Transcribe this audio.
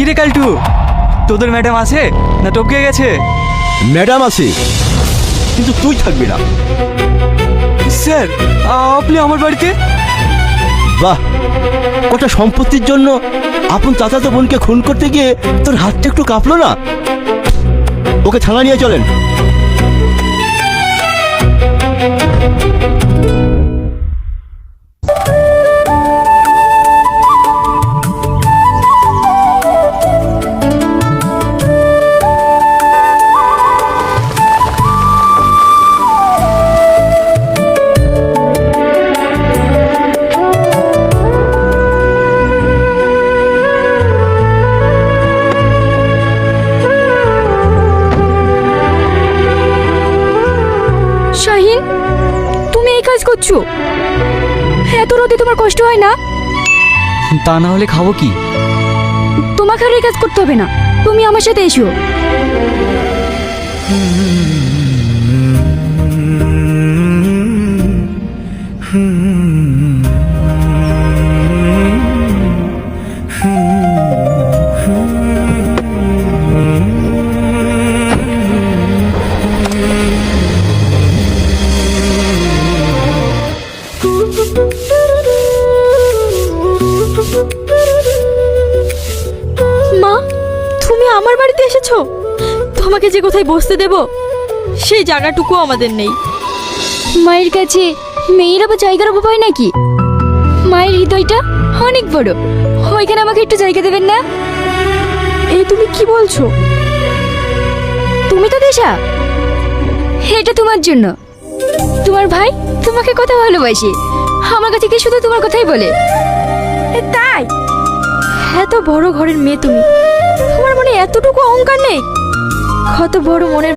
কিরে কালটু, তোদের ম্যাডাম আছে না টপকে গেছে? ম্যাডাম আছে, কিন্তু তুই থাকবি না। স্যার, আপনি আমার বাড়িতে? বাহ, কটা সম্পত্তির জন্য আপন চাচাতো বোনকে খুন করতে গিয়ে তোর হাতটা একটু কাঁপলো না? ওকে থানা নিয়ে চলেন। শাহিন, তুমি এই কাজ করছো? এত রোদে তোমার কষ্ট হয় না? তা না হলে খাবো কি? তোমাকে আর এই কাজ করতে হবে না, তুমি আমার সাথে এসো। মা, তুমি আমার বাড়িতে এসেছো? তোমাকে যে কোথায় বসতে দেব সেই জায়গাটুকু আমাদের নেই। মায়ের কাছে মেয়ের আবার জায়গার অভাব হয় নাকি? মায়ের হৃদয়টা অনেক বড়, ওইখানে আমাকে একটু জায়গা দেবেন না? এই তুমি কি বলছো? তুমি তো দেশা, এটা তোমার জন্য। তোমার ভাই তোমাকে কত ভালোবাসে, আমার কাছে কি শুধু তোমার কথাই বলে। তাই এত বড় ঘরের মেয়ে তুমি, তোমার মনে এতটুকু অহংকার নেই? কত বড় মনের